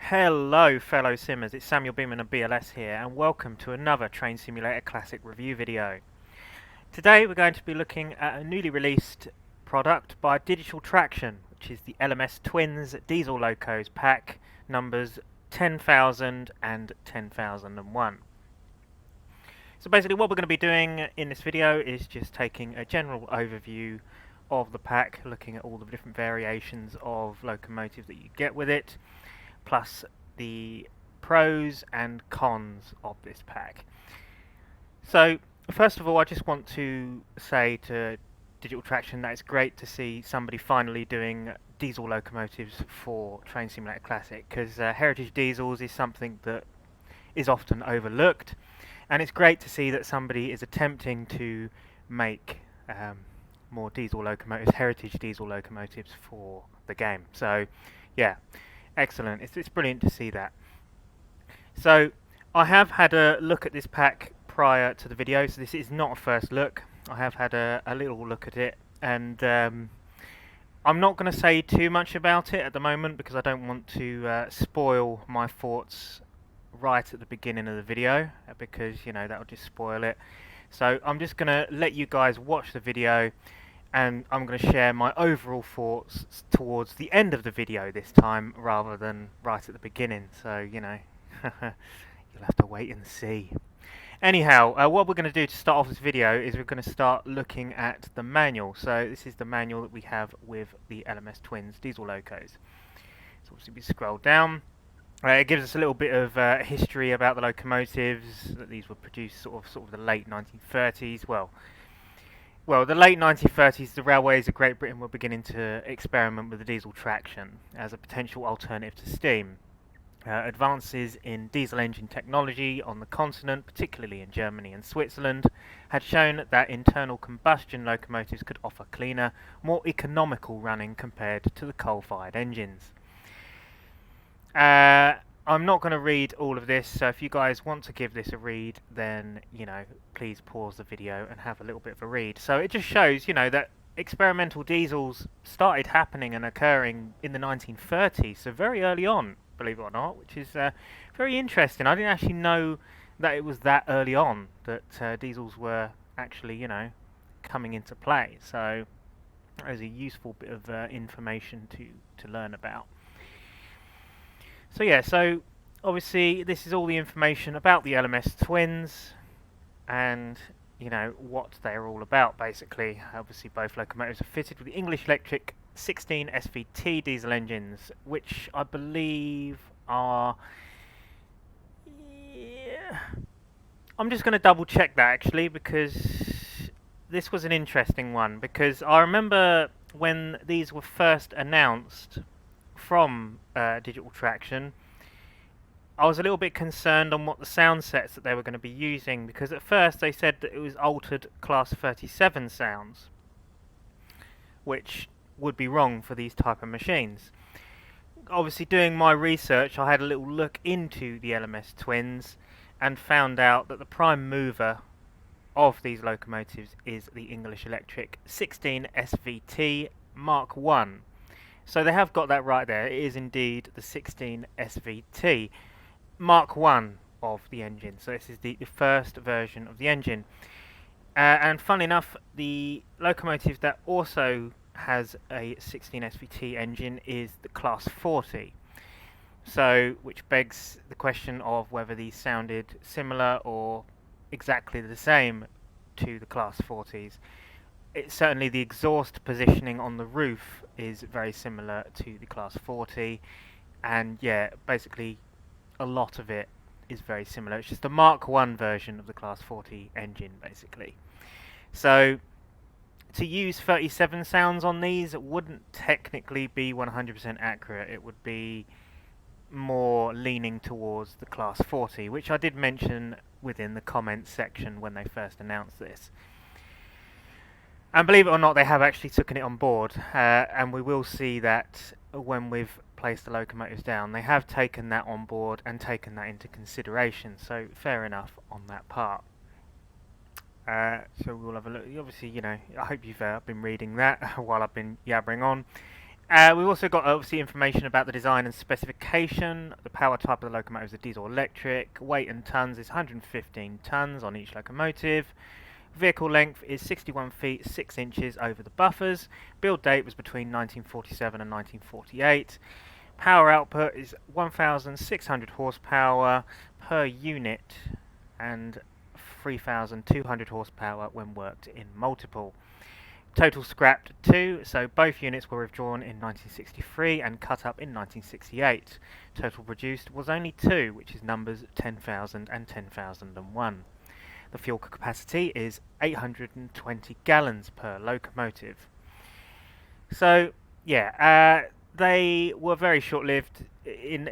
Hello fellow simmers, it's Samuel Beeman of BLS here and welcome to another Train Simulator Classic review video. Today we're going to be looking at a newly released product by Digital Traction, which is the LMS Twins Diesel Locos Pack numbers 10,000 and 10,001. So basically what we're going to be doing in this video is just taking a general overview of the pack, looking at all the different variations of locomotives that you get with it, plus the pros and cons of this pack. So first of all, I just want to say to Digital Traction that it's great to see somebody finally doing diesel locomotives for Train Simulator Classic, because heritage diesels is something that is often overlooked, and it's great to see that somebody is attempting to make more diesel locomotives, heritage diesel locomotives for the game. So yeah, excellent. It's brilliant to see that. So I have had a look at this pack prior to the video, so this is not a first look. I have had a little look at it, and I'm not going to say too much about it at the moment because I don't want to spoil my thoughts right at the beginning of the video, because you know that will just spoil it. So I'm just going to let you guys watch the video, and I'm going to share my overall thoughts towards the end of the video this time rather than right at the beginning. So you know, you'll have to wait and see. Anyhow, what we're going to do to start off this video is we're going to start looking at the manual. So this is the manual that we have with the LMS Twins diesel locos. So obviously we scroll down. It gives us a little bit of history about the locomotives, that these were produced sort of the late 1930s. Well, the late 1930s, the railways of Great Britain were beginning to experiment with the diesel traction as a potential alternative to steam. Advances in diesel engine technology on the continent, particularly in Germany and Switzerland, had shown that internal combustion locomotives could offer cleaner, more economical running compared to the coal-fired engines. I'm not going to read all of this, so if you guys want to give this a read, then, you know, please pause the video and have a little bit of a read. So it just shows, you know, that experimental diesels started happening and occurring in the 1930s, so very early on, believe it or not, which is very interesting. I didn't actually know that it was that early on that diesels were actually, you know, coming into play. So that is a useful bit of information to learn about. So yeah, so obviously this is all the information about the LMS Twins and, you know, what they're all about basically. Obviously both locomotives are fitted with the English Electric 16 SVT diesel engines, which I believe are... yeah, I'm just going to double check that actually, because this was an interesting one, because I remember when these were first announced from Digital Traction, I was a little bit concerned on what the sound sets that they were going to be using, because at first they said that it was altered Class 37 sounds, which would be wrong for these type of machines. Obviously doing my research, I had a little look into the LMS Twins and found out that the prime mover of these locomotives is the English Electric 16 SVT Mark 1. So they have got that right there. It is indeed the 16 SVT Mark 1 of the engine. So this is the first version of the engine. And fun enough, the locomotive that also has a 16 SVT engine is the Class 40. So, which begs the question of whether these sounded similar or exactly the same to the Class 40s. Certainly the exhaust positioning on the roof is very similar to the Class 40, and yeah, basically a lot of it is very similar. It's just the Mark 1 version of the Class 40 engine basically. So to use 37 sounds on these wouldn't technically be 100% accurate. It would be more leaning towards the Class 40, which I did mention within the comments section when they first announced this. And believe it or not, they have actually taken it on board, and we will see that when we've placed the locomotives down. They have taken that on board and taken that into consideration, so fair enough on that part. So we'll have a look. Obviously, you know, I hope you've been reading that while I've been yabbering on. We've also got obviously information about the design and specification. The power type of the locomotive is a diesel electric. Weight and tons is 115 tons on each locomotive. Vehicle length is 61 feet 6 inches over the buffers. Build date was between 1947 and 1948. Power output is 1,600 horsepower per unit and 3,200 horsepower when worked in multiple. Total scrapped 2, so both units were withdrawn in 1963 and cut up in 1968. Total produced was only 2, which is numbers 10,000 and 10,001. The fuel capacity is 820 gallons per locomotive. So, yeah, they were very short-lived. In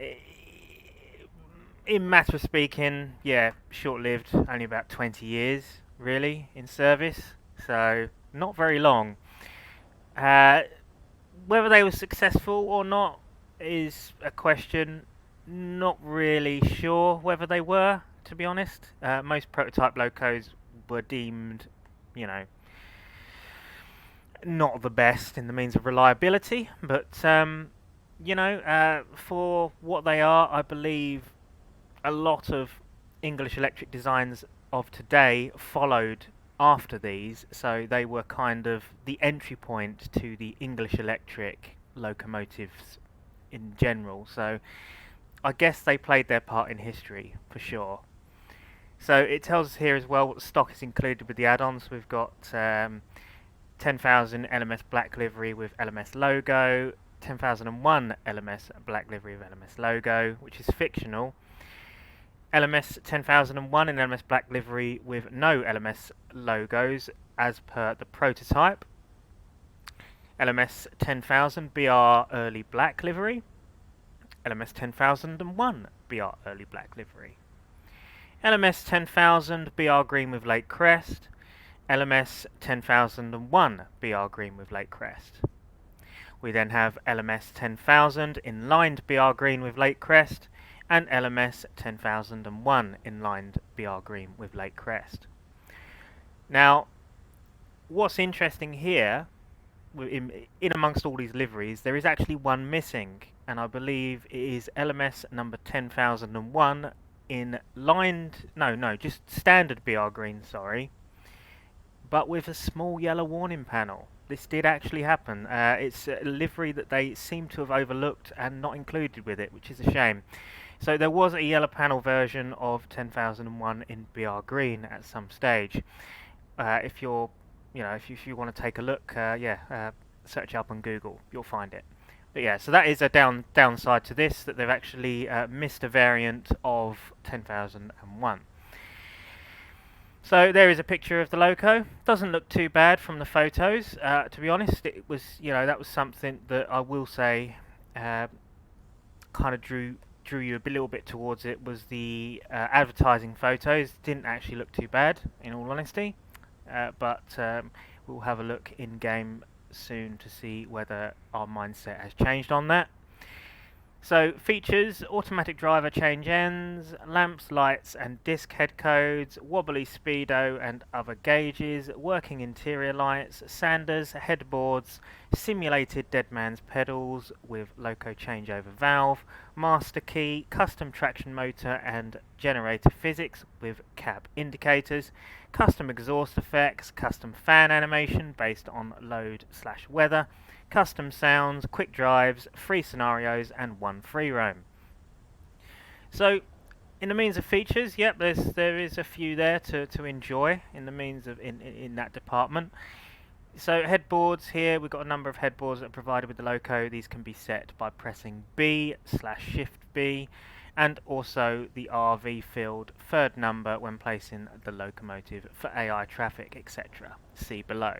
matter of speaking, yeah, short-lived, only about 20 years, really, in service. So, not very long. Whether they were successful or not is a question. Not really sure whether they were, to be honest. Most prototype locos were deemed, you know, not the best in the means of reliability, but for what they are, I believe a lot of English electric designs of today followed after these, so they were kind of the entry point to the English electric locomotives in general. So I guess they played their part in history for sure. So it tells us here as well what stock is included with the add-ons. We've got 10,000 LMS black livery with LMS logo, 10,001 LMS black livery with LMS logo, which is fictional. LMS 10,001 in LMS black livery with no LMS logos as per the prototype. LMS 10,000 BR early black livery. LMS 10,001 BR early black livery. LMS 10,000 BR green with lake crest. LMS 10,001 BR green with lake crest. We then have LMS 10,000 in lined BR green with lake crest, and LMS 10,001 in lined BR green with lake crest. Now, what's interesting here, in amongst all these liveries, there is actually one missing, and I believe it is LMS number 10,001 in just standard BR green, sorry, but with a small yellow warning panel. This did actually happen. It's a livery that they seem to have overlooked and not included with it, which is a shame. So there was a yellow panel version of 10,001 in BR green at some stage. If you want to take a look, search up on Google, you'll find it. But yeah, so that is a downside to this, that they've actually missed a variant of 10,001. So there is a picture of the Loco. Doesn't look too bad from the photos. To be honest, it was, that was something that I will say kind of drew you a little bit towards it, was the advertising photos. Didn't actually look too bad, in all honesty. But we'll have a look in game soon to see whether our mindset has changed on that. So features: automatic driver change ends, lamps, lights and disc head codes, wobbly speedo and other gauges, working interior lights, sanders, headboards, simulated deadman's pedals with Loco changeover valve, master key, custom traction motor and generator physics with cab indicators, custom exhaust effects, custom fan animation based on load/weather, custom sounds, quick drives, 3 scenarios and 1 free roam. So in the means of features, yep, there is a few there to enjoy in the means of in that department. So headboards here, we've got a number of headboards that are provided with the Loco. These can be set by pressing B/Shift B, and also the RV field third number when placing the locomotive for AI traffic, etc. See below.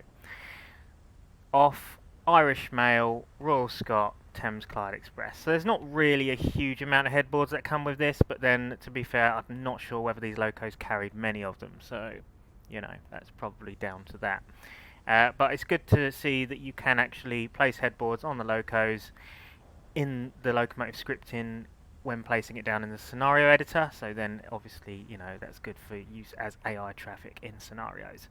Off, Irish Mail, Royal Scot, Thames Clyde Express. So there's not really a huge amount of headboards that come with this, but then to be fair, I'm not sure whether these locos carried many of them, so that's probably down to that. But it's good to see that you can actually place headboards on the locos in the locomotive scripting when placing it down in the scenario editor, so then obviously that's good for use as AI traffic in scenarios.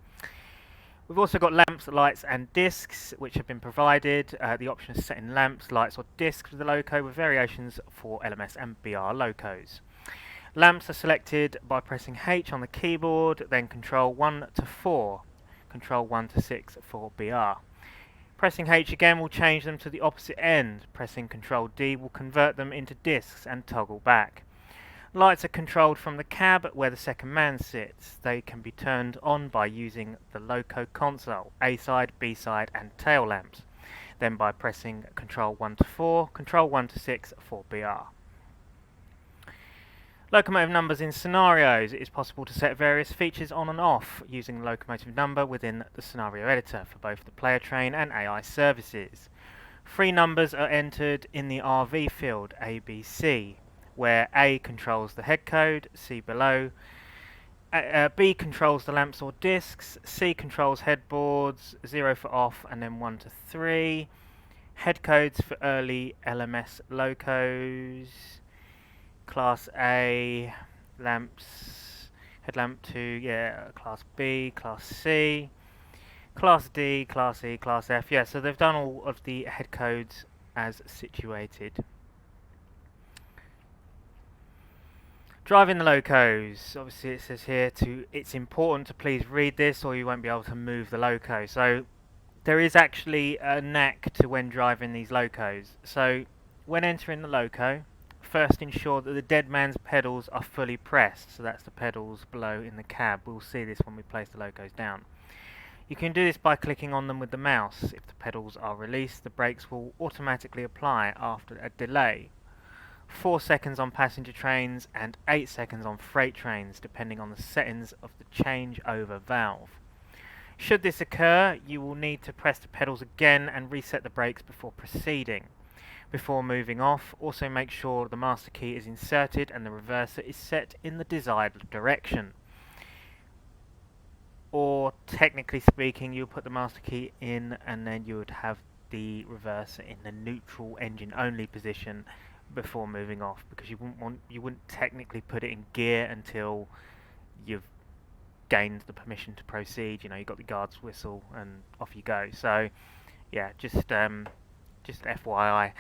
We've also got lamps, lights and discs which have been provided. The option is set in lamps, lights or discs with the Loco, with variations for LMS and BR Locos. Lamps are selected by pressing H on the keyboard, then control 1 to 4, control 1 to 6 for BR. Pressing H again will change them to the opposite end. Pressing control D will convert them into discs and toggle back. Lights are controlled from the cab where the second man sits. They can be turned on by using the Loco console, A side, B side and tail lamps. Then by pressing control 1 to 4, control 1 to 6 for BR. Locomotive numbers in scenarios. It is possible to set various features on and off using the locomotive number within the scenario editor for both the player train and AI services. 3 numbers are entered in the RV field ABC, where A controls the head code, C below, B controls the lamps or discs, C controls headboards, 0 for off and then 1 to 3. Head codes for early LMS locos. Class A, lamps, headlamp 2, Class B, Class C, Class D, Class E, Class F. Yeah, so they've done all of the head codes as situated. Driving the locos. Obviously it says here it's important to please read this or you won't be able to move the loco. So there is actually a knack to when driving these locos. So when entering the loco, first ensure that the dead man's pedals are fully pressed, so that's the pedals below in the cab. We'll see this when we place the locos down. You can do this by clicking on them with the mouse. If the pedals are released, the brakes will automatically apply after a delay. 4 seconds on passenger trains and 8 seconds on freight trains, depending on the settings of the changeover valve. Should this occur, you will need to press the pedals again and reset the brakes before proceeding. Before moving off, also make sure the master key is inserted and the reverser is set in the desired direction. Or, technically speaking, you'll put the master key in and then you would have the reverser in the neutral engine only position before moving off, because you wouldn't technically put it in gear until you've gained the permission to proceed. You know, you've got the guard's whistle and off you go. So, yeah, just FYI.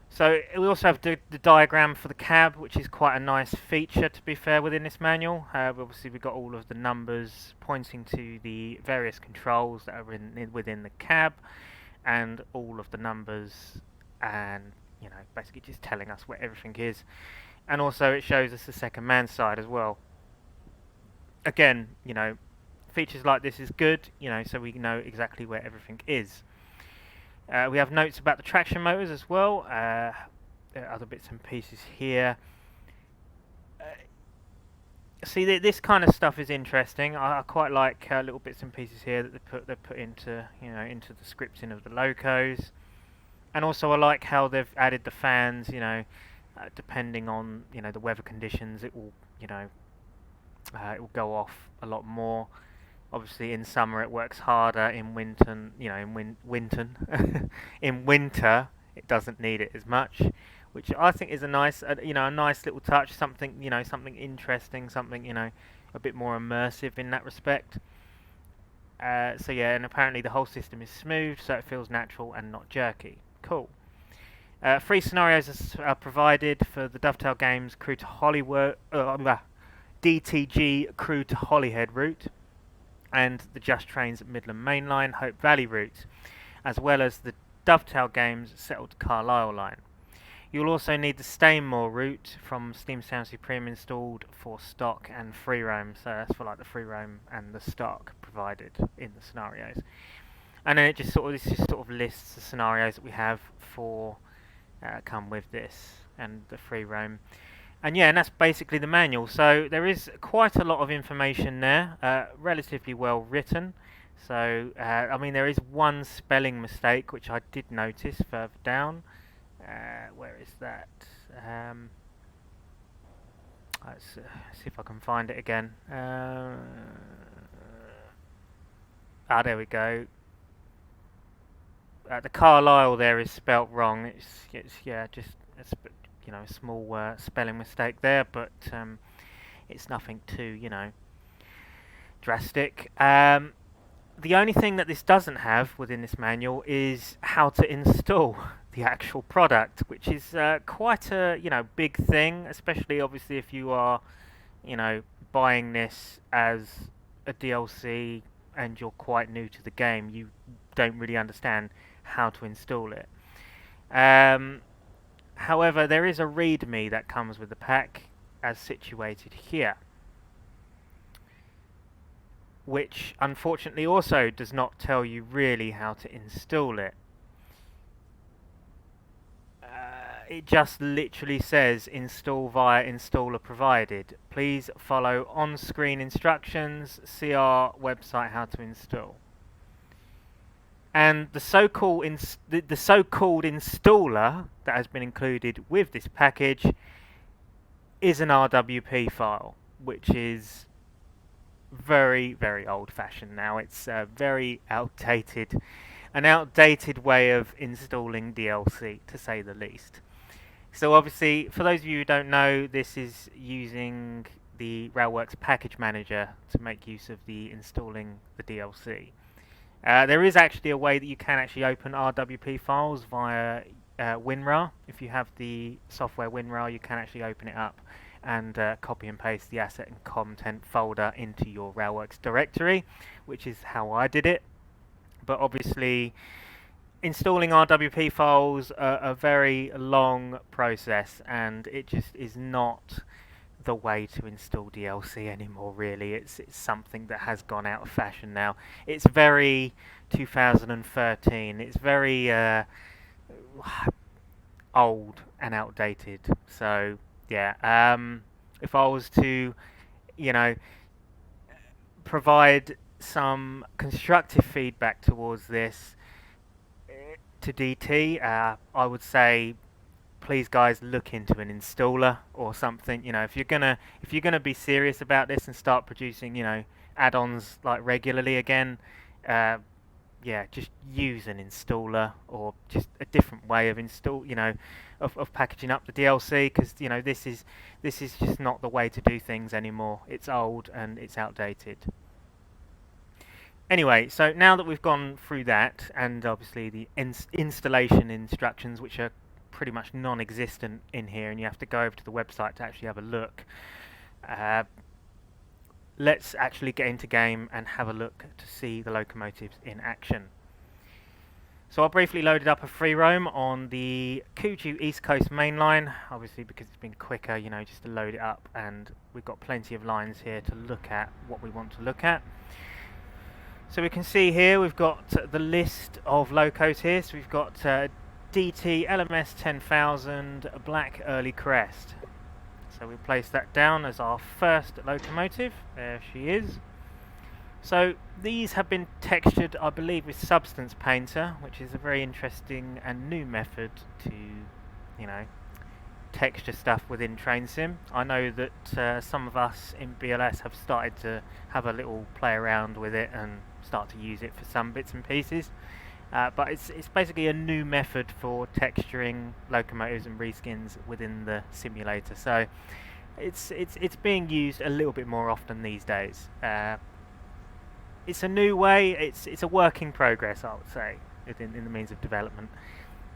So we also have the diagram for the cab, which is quite a nice feature, to be fair, within this manual. Obviously we've got all of the numbers pointing to the various controls that are within the cab, and all of the numbers, and basically just telling us where everything is. And also it shows us the second man side as well. Again, features like this is good, so we know exactly where everything is. We have notes about the traction motors as well. There are other bits and pieces here. See, this kind of stuff is interesting. I quite like little bits and pieces here that they put into into the scripting of the locos. And also I like how they've added the fans. Depending on the weather conditions, it will it will go off a lot more. Obviously, in summer it works harder. In winter, in winter it doesn't need it as much, which I think is a nice, a nice little touch. Something, something interesting, something, a bit more immersive in that respect. So yeah, and apparently the whole system is smooth, so it feels natural and not jerky. Cool. 3 scenarios are provided for the Dovetail Games Crew to Hollywood, DTG Crew to Holyhead route, and the Just Trains Midland Main Line Hope Valley route, as well as the Dovetail Games Settled Carlisle line. You'll also need the Stainmore route from Steam Sound Supreme installed for stock and free roam, so that's for like the free roam and the stock provided in the scenarios. And then this just sort of lists the scenarios that we have for come with this and the free roam. And yeah, and that's basically the manual. So there is quite a lot of information there, relatively well written. So, I mean, there is one spelling mistake, which I did notice further down. Where is that? Let's see if I can find it again. There we go. The Carlisle there is spelt wrong. It's just a small spelling mistake there, but it's nothing too drastic. The only thing that this doesn't have within this manual is how to install the actual product, which is quite a big thing, especially obviously if you are buying this as a DLC and you're quite new to the game. You don't really understand how to install it. However, there is a README that comes with the pack as situated here, which unfortunately also does not tell you really how to install it. It just literally says install via installer provided. Please follow on-screen instructions, see our website how to install. And the so-called installer that has been included with this package is an RWP file, which is very, very old-fashioned now. It's very outdated, an outdated way of installing DLC, to say the least. So obviously, for those of you who don't know, this is using the Railworks package manager to make use of the installing the DLC. There is actually a way that you can actually open RWP files via WinRAR. If you have the software WinRAR, you can actually open it up and copy and paste the asset and content folder into your Railworks directory, which is how I did it. But obviously, installing RWP files are a very long process, and it just is not the way to install DLC anymore, really. It's something that has gone out of fashion now. It's very 2013. It's very old and outdated. So yeah, if I was to provide some constructive feedback towards this to DT, I would say, please guys, look into an installer or something. If you're gonna be serious about this and start producing add-ons like regularly again, yeah, just use an installer or just a different way of of packaging up the DLC, because this is just not the way to do things anymore. It's old and it's outdated. Anyway, so now that we've gone through that, and obviously the installation instructions, which are pretty much non-existent in here, and you have to go over to the website to actually have a look, let's actually get into game and have a look to see the locomotives in action. So I briefly loaded up a free roam on the Kuju East Coast main line, obviously because it's been quicker, just to load it up, and we've got plenty of lines here to look at what we want to look at. So we can see here we've got the list of locos here. So we've got DT LMS 10,000 Black Early Crest. So we place that down as our first locomotive. There she is. So these have been textured, I believe, with Substance Painter, which is a very interesting and new method to, texture stuff within Train Sim. I know that some of us in BLS have started to have a little play around with it and start to use it for some bits and pieces. But it's basically a new method for texturing locomotives and reskins within the simulator. So it's being used a little bit more often these days. It's a new way. It's a work in progress, I would say, in the means of development.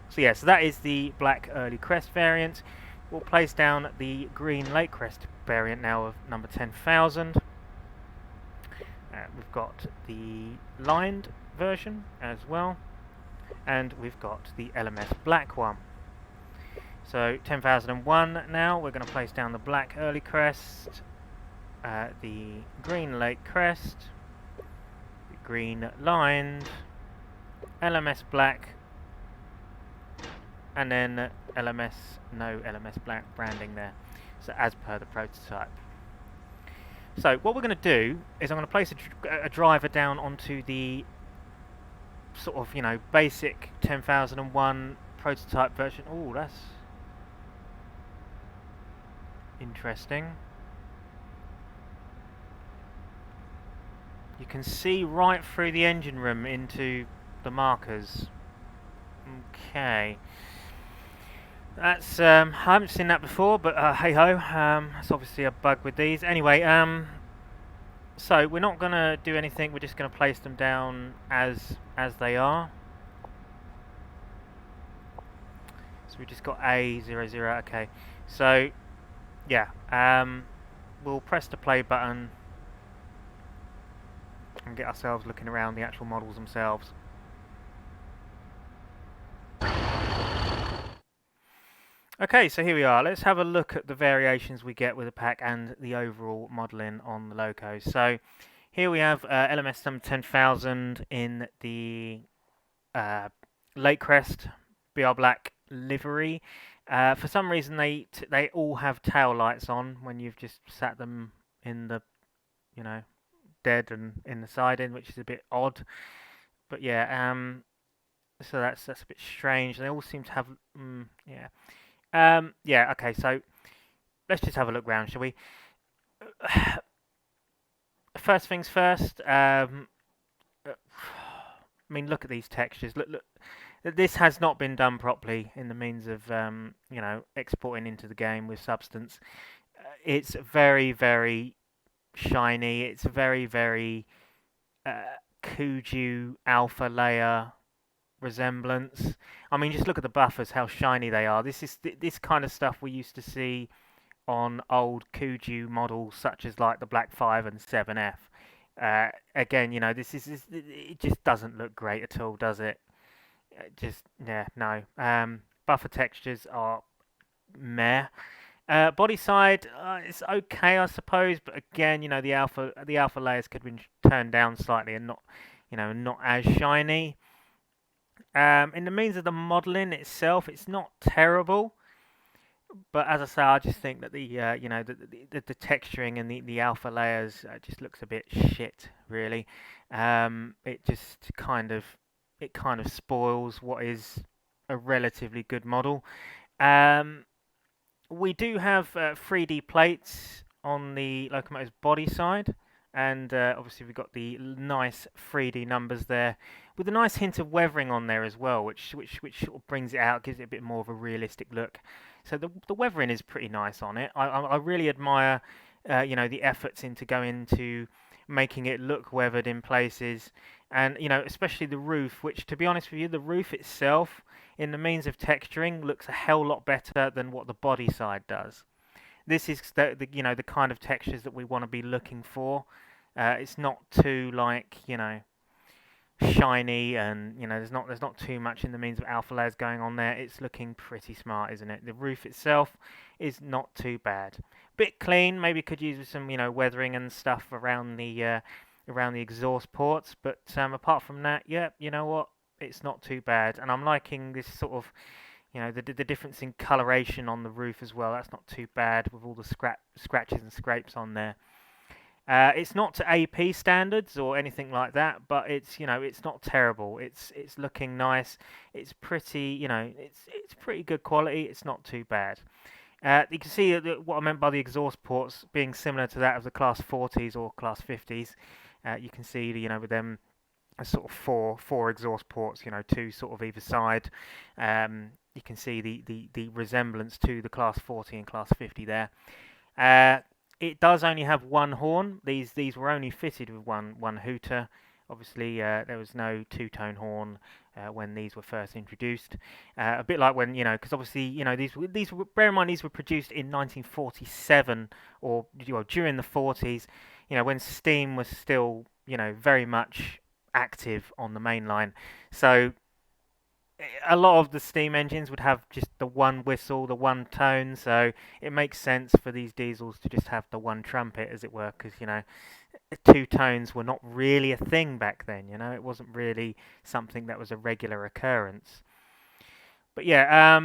So yeah, so that is the Black Early Crest variant. We'll place down the Green Lake Crest variant now of number 10,000. We've got the lined version as well, and we've got the LMS Black one. So 10,001 now, we're going to place down the Black Early Crest, the Green Lake Crest, the Green Lined, LMS Black, and then LMS, no LMS Black branding there, so as per the prototype. So what we're going to do is I'm going to place a driver down onto the sort of, basic 10,001 prototype version. Oh, that's interesting. You can see right through the engine room into the markers. Okay. That's I haven't seen that before, but hey ho, that's obviously a bug with these. Anyway, So we're not going to do anything, we're just going to place them down as they are. So we just got A00, okay. So, yeah, we'll press the play button and get ourselves looking around the actual models themselves. Okay, so here we are. Let's have a look at the variations we get with the pack and the overall modelling on the Loco. So here we have LMS number 10,000 in the Lake Crest BR Black livery. For some reason, they all have tail lights on when you've just sat them in the, dead and in the siding, which is a bit odd. But yeah, so that's a bit strange. They all seem to have, yeah. Yeah, okay, so let's just have a look round, shall we? First things first, I mean, look at these textures. Look, this has not been done properly in the means of, exporting into the game with Substance. It's very, very shiny. It's very, very Kuju alpha layer resemblance. I mean, just look at the buffers, how shiny they are. This is this kind of stuff we used to see on old Kuju models, such as like the Black 5 and 7F. Again, it just doesn't look great at all, does it? Yeah, no. Buffer textures are meh. Body side, it's okay, I suppose, but again, the alpha layers could have been turned down slightly and not as shiny. In the means of the modelling itself, it's not terrible, but as I say, I just think that the texturing and the alpha layers just looks a bit shit, really. It just kind of spoils what is a relatively good model. We do have 3D plates on the locomotive's body side, and obviously we've got the nice 3D numbers there, with a nice hint of weathering on there as well, which sort of brings it out, gives it a bit more of a realistic look. So the weathering is pretty nice on it. I really admire the efforts into going to making it look weathered in places, and especially the roof, which, to be honest with you, the roof itself in the means of texturing looks a hell lot better than what the body side does. This is the kind of textures that we want to be looking for. It's not too shiny, and there's not too much in the means of alpha layers going on there. It's looking pretty smart, isn't it? The roof itself is not too bad. Bit clean, maybe could use with some weathering and stuff around the exhaust ports, but apart from that, yeah, you know what, it's not too bad. And I'm liking this sort of the difference in coloration on the roof as well. That's not too bad with all the scratches and scrapes on there. It's not to AP standards or anything like that, but it's it's not terrible. It's looking nice. It's pretty it's pretty good quality. It's not too bad. You can see what I meant by the exhaust ports being similar to that of the Class 40s or Class 50s. You can see with them sort of four exhaust ports, two sort of either side. You can see the resemblance to the Class 40 and Class 50 there. It does only have one horn. These were only fitted with one hooter. Obviously, there was no two-tone horn when these were first introduced. A bit like when because obviously these were, bear in mind, these were produced in 1947 or during the 40s. When steam was still very much active on the main line. So a lot of the steam engines would have just the one whistle, the one tone, so it makes sense for these diesels to just have the one trumpet, as it were, because two tones were not really a thing back then. It wasn't really something that was a regular occurrence. But yeah,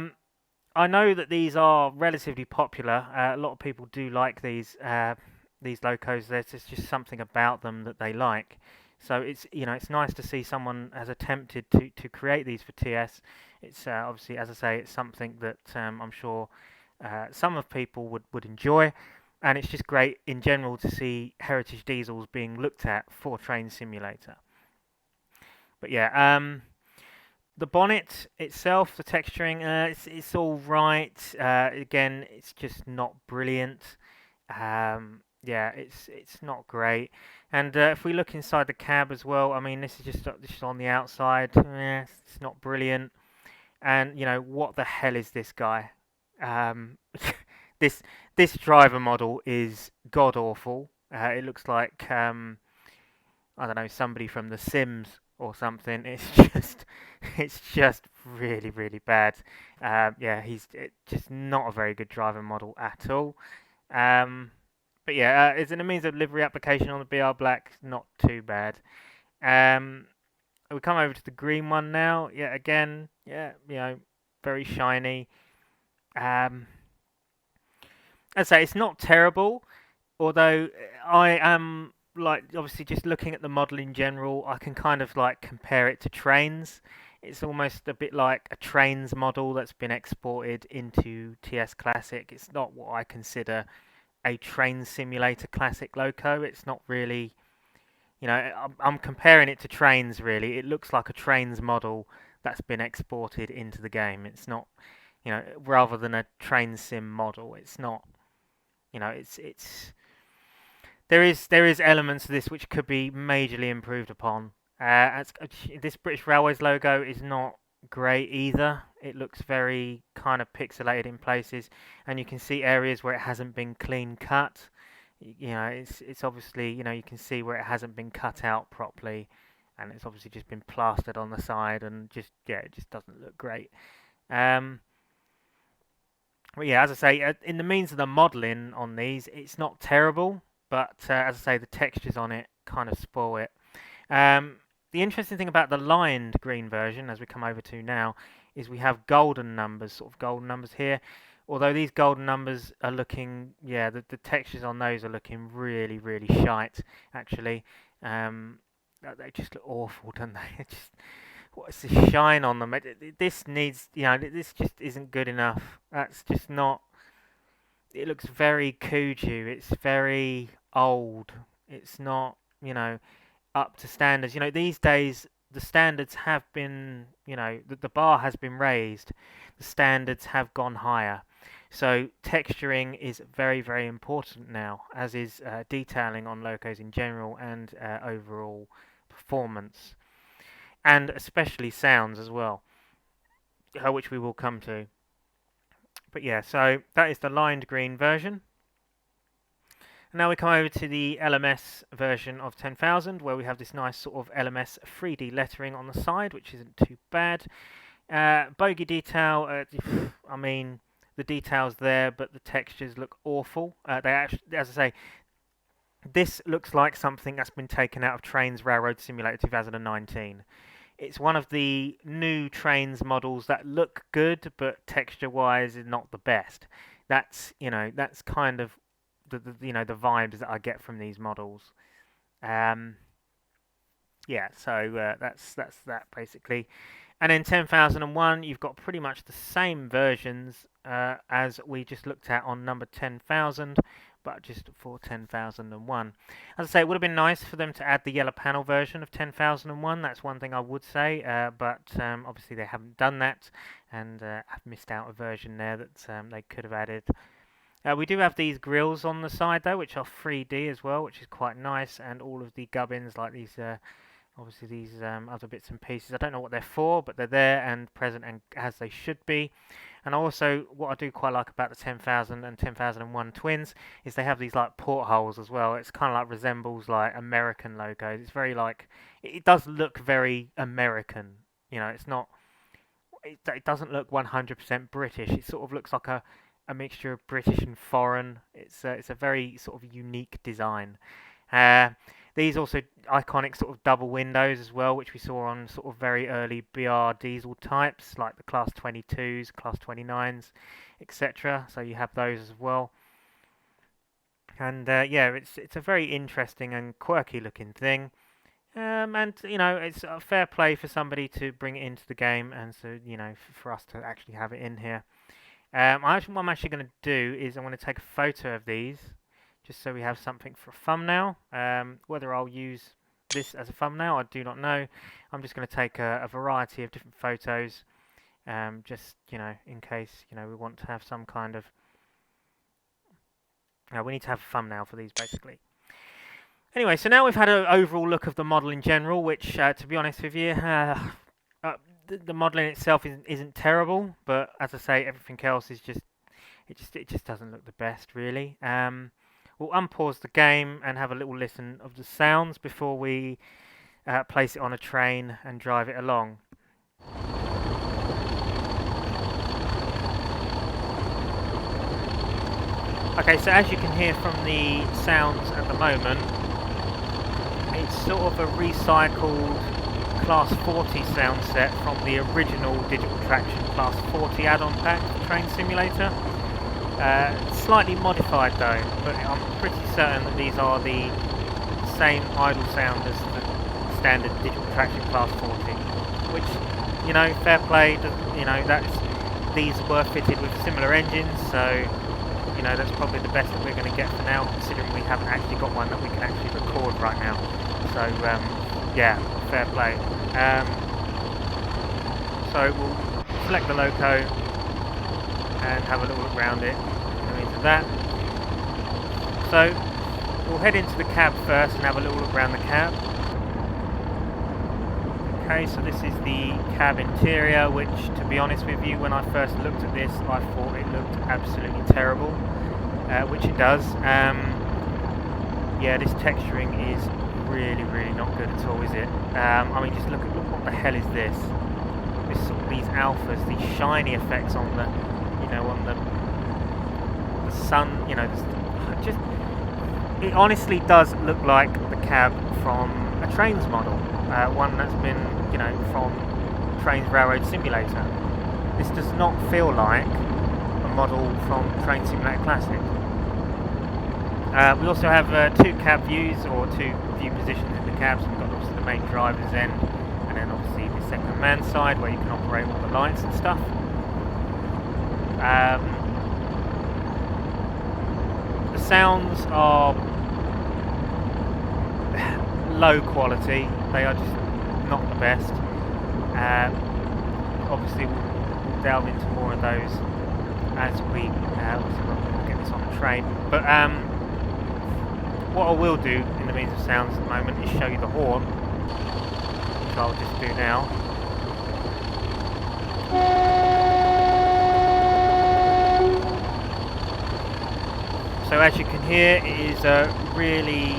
I know that these are relatively popular. A lot of people do like these locos. There's just something about them that they like. So it's nice to see someone has attempted to create these for TS. It's obviously, as I say, it's something that I'm sure some of people would enjoy, and it's just great in general to see heritage diesels being looked at for Train Simulator. But yeah, the bonnet itself, the texturing, it's all right. Again, it's just not brilliant. yeah, it's not great. And if we look inside the cab as well, I mean, this is on the outside. It's not brilliant. And what the hell is this guy? Um, this this driver model is god awful. It looks like I don't know, somebody from The Sims or something. It's just really really bad. Yeah, just not a very good driver model at all. Um, but yeah, it's in a means of livery application on the BR Black, not too bad. Um, we come over to the green one now. Yeah, again, yeah, very shiny. Um, I'd say it's not terrible, although I am like obviously just looking at the model in general, I can kind of like compare it to trains. It's almost a bit like a trains model that's been exported into TS Classic. It's not what I consider a train simulator classic Loco. It's not really, I'm comparing it to trains really. It looks like a trains model that's been exported into the game. It's not, rather than a train sim model. It's not, it's there is elements of this which could be majorly improved upon. This British Railways logo is not great either. It looks very kind of pixelated in places, and you can see areas where it hasn't been clean cut. It's obviously you can see where it hasn't been cut out properly, and it's obviously just been plastered on the side, and just it just doesn't look great. Um, but yeah, as I say, in the means of the modelling on these, it's not terrible, but as I say, the textures on it kind of spoil it. Um, the interesting thing about the lined green version, as we come over to now, is we have golden numbers, sort of golden numbers here. Although these golden numbers are looking, yeah, the textures on those are looking really, really shite, actually. They just look awful, don't they? What's the shine on them? This needs, this just isn't good enough. That's just not. It looks very Kuju. It's very old. It's not, up to standards. These days the standards have been, the bar has been raised. The standards have gone higher. So texturing is very, very important now, as is detailing on locos in general and overall performance, and especially sounds as well, which we will come to. But yeah, so that is the lined green version. Now we come over to the LMS version of 10,000, where we have this nice sort of LMS 3D lettering on the side, which isn't too bad. Bogey detail, I mean, the detail's there, but the textures look awful. They actually, as I say, this looks like something that's been taken out of Trains Railroad Simulator 2019. It's one of the new Trains models that look good, but texture-wise is not the best. That's kind of the vibes that I get from these models. Um, yeah, so that's that basically. And in 10,001, you've got pretty much the same versions as we just looked at on number 10,000, but just for 10,001. As I say, it would have been nice for them to add the yellow panel version of 10,001. That's one thing I would say, but obviously they haven't done that, and I've missed out a version there that they could have added. We do have these grills on the side though, which are 3D as well, which is quite nice, and all of the gubbins like these, obviously these other bits and pieces. I don't know what they're for, but they're there and present and as they should be. And also, what I do quite like about the 10,000 and 10,001 twins is they have these like portholes as well. It's kind of like resembles like American logos. It's very like it does look very American. It's not. It doesn't look 100% British. It sort of looks like a mixture of British and foreign. It's a very sort of unique design. These also iconic sort of double windows as well, which we saw on sort of very early BR diesel types like the Class 22s, Class 29s, etc. So you have those as well. And yeah, it's a very interesting and quirky looking thing. And it's a fair play for somebody to bring it into the game, and so for us to actually have it in here. What I'm actually going to do is I'm going to take a photo of these, just so we have something for a thumbnail. Whether I'll use this as a thumbnail, I do not know. I'm just going to take a variety of different photos, just in case we want to have some kind of We need to have a thumbnail for these, basically. Anyway, so now we've had an overall look of the model in general, which, to be honest with you, the modelling itself isn't terrible, but as I say, everything else is it just doesn't look the best, really. We'll unpause the game and have a little listen of the sounds before we place it on a train and drive it along. Okay, so as you can hear from the sounds at the moment, it's sort of a recycled Class 40 sound set from the original Digital Traction Class 40 add-on pack for Train Simulator. Slightly modified though, but I'm pretty certain that these are the same idle sound as the standard Digital Traction Class 40, which, you know, fair play, you know, these were fitted with similar engines, so, you know, that's probably the best that we're going to get for now, considering we haven't actually got one that we can actually record right now. So, yeah, fair play. So we'll select the Loco and have a little look around it in the means of that. So we'll head into the cab first and have a little look around the cab. Okay, so this is the cab interior, which, to be honest with you, when I first looked at this, I thought it looked absolutely terrible, which it does. Yeah, this texturing is really not good at all, is it? I mean, just look what the hell is this? These alphas, these shiny effects on the, you know, on the sun, you know, it honestly does look like the cab from a Trains model, one that's been, you know, from Trains Railroad Simulator. This does not feel like a model from Train Simulator Classic. We also have two cab views, or two view positions in the cabs. We've got obviously the main driver's end, and then obviously the second man side where you can operate all the lights and stuff. The sounds are low quality, they are just not the best. Obviously we'll delve into more of those as we get this on the train. But what I will do in the means of sounds at the moment is show you the horn, which I'll just do now. So as you can hear, it is a really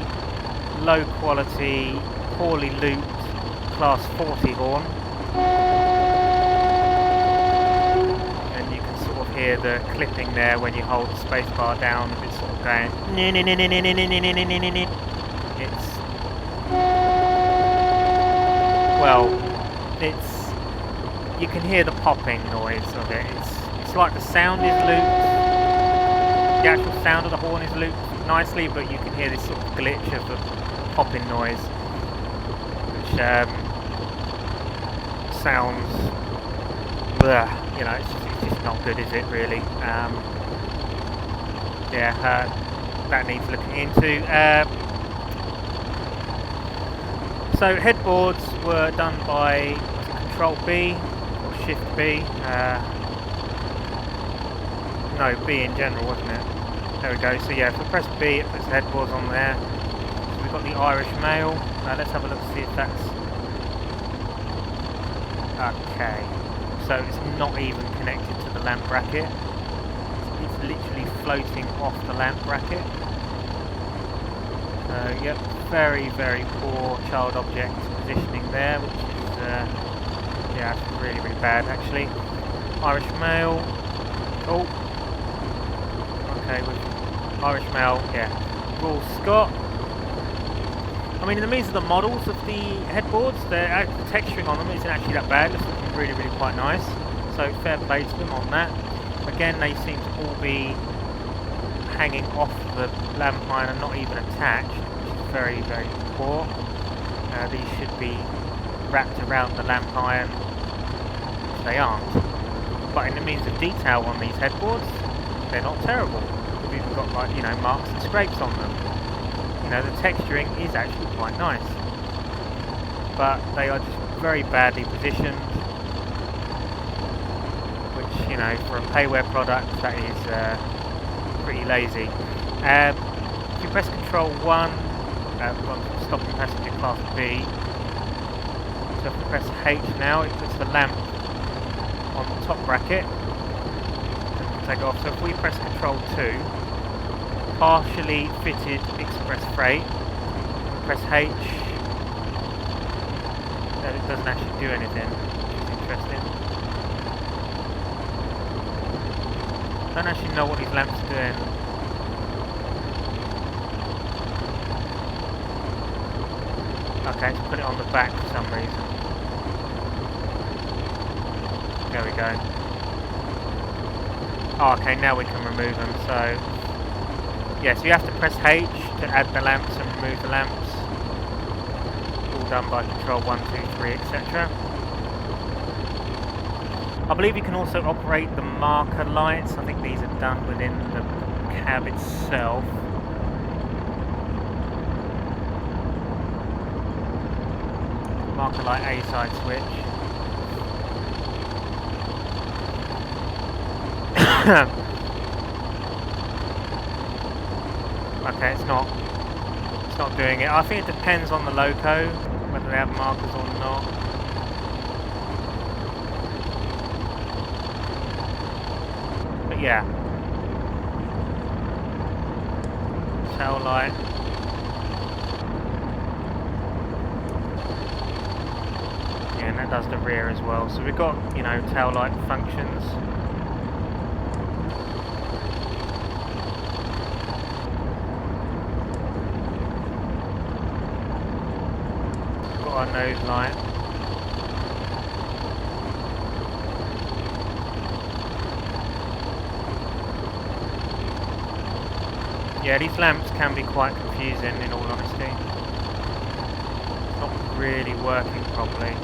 low quality, poorly looped Class 40 horn. And you can sort of hear the clipping there when you hold the spacebar down, and it's sort of going. You can hear the popping noise of it. It's like the sound is looped. The actual sound of the horn is looped nicely, but you can hear this sort of glitch of the popping noise, which sounds, bleh, you know, it's just not good, is it, really? Yeah, that needs looking into. So headboards were done by Control B or Shift B. No, B in general, wasn't it? There we go. So yeah, if we press B, it puts the headboards on there. So we've got the Irish mail. Let's have a look to see if that's... Okay. So it's not even connected to the lamp bracket. It's literally floating off the lamp bracket. So yep, very poor child object positioning there, which is yeah, really bad actually. Irish mail. Oh. Okay, with Irish mail, yeah. Raw Scott. I mean, in the means of the models of the headboards, the texturing on them isn't actually that bad. It's looking really quite nice. So fair play to them on that. Again, they seem to all be hanging off the lamp iron and not even attached, which is very poor. These should be wrapped around the lamp iron, which they aren't. But in the means of detail on these headboards, they're not terrible. We've even got, like, you know, marks and scrapes on them. You know, the texturing is actually quite nice. But they are just very badly positioned, which, you know, for a payware product, that is pretty lazy. If you press Control 1, on stopping passenger class B. So if we press H now, it puts the lamp on the top bracket. Then we can take it off. So if we press Control 2, partially fitted express freight, press H, then it doesn't actually do anything, which is interesting. I don't actually know what these lamps are doing. Okay, let's put it on the back for some reason. There we go. Oh, okay, now we can remove them, so... yeah, so you have to press H to add the lamps and remove the lamps. All done by Control 1, 2, 3, etc. I believe you can also operate the marker lights. I think these are done within the cab itself. Marker light A side switch. Okay, it's not doing it. I think it depends on the loco, whether they have markers or not. But yeah. Tail light. Yeah, and that does the rear as well. So we've got, you know, tail light functions. Got our nose light. Yeah, these lamps can be quite confusing, in all honesty. It's not really working properly.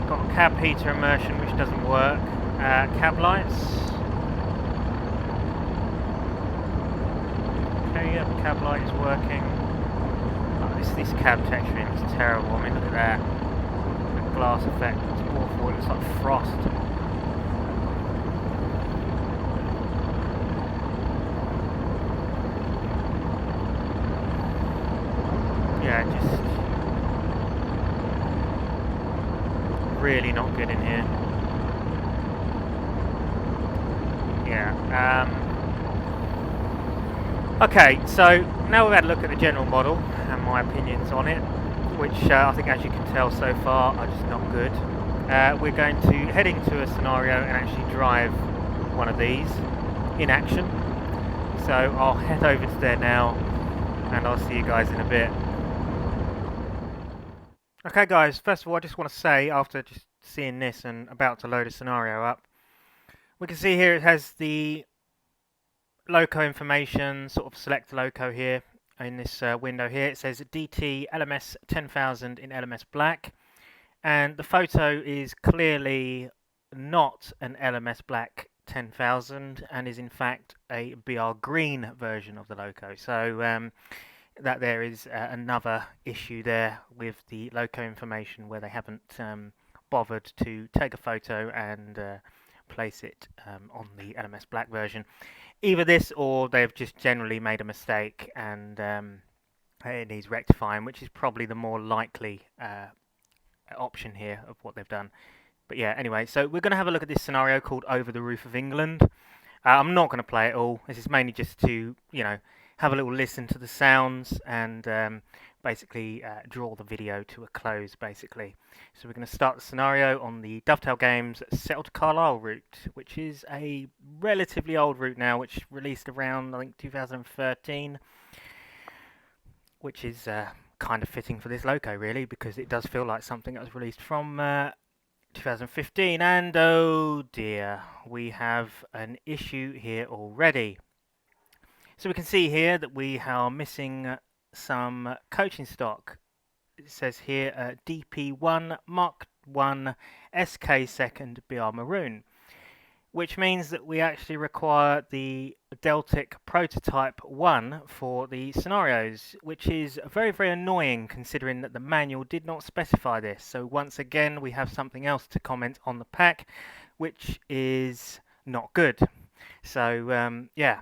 Got cab heater immersion, which doesn't work. Cab lights. Okay, yep, cab light is working. Oh, this cab texturing is terrible. I mean, look at that. The glass effect. Awful, it looks like frost. Yeah, just really not good in here. Yeah. Okay, so now we've had a look at the general model and my opinions on it, which I think, as you can tell so far, are just not good. We're going to head into a scenario and actually drive one of these in action. So I'll head over to there now and I'll see you guys in a bit. Okay guys, first of all I just want to say, after just seeing this and about to load a scenario up, we can see here it has the Loco information, sort of select Loco here in this window here. It says DT LMS 10,000 in LMS Black. And the photo is clearly not an LMS Black 10,000 and is in fact a BR Green version of the Loco. So that there is another issue there with the Loco information where they haven't bothered to take a photo and place it on the LMS Black version. Either this or they've just generally made a mistake and it needs rectifying, which is probably the more likely option here of what they've done. But yeah, anyway, so we're going to have a look at this scenario called Over the Roof of England. I'm not going to play it all. This is mainly just to, you know, have a little listen to the sounds and basically draw the video to a close, basically. So we're going to start the scenario on the Dovetail Games Settle to Carlisle route, which is a relatively old route now, which released around, I think, 2013, which is kind of fitting for this Loco, really, because it does feel like something that was released from 2015. And oh dear, we have an issue here already. So we can see here that we are missing some coaching stock. It says here DP1 Mark 1 SK 2nd BR Maroon, which means that we actually require the Deltic Prototype 1 for the scenarios, which is very, very annoying considering that the manual did not specify this. So once again, we have something else to comment on the pack, which is not good. So yeah,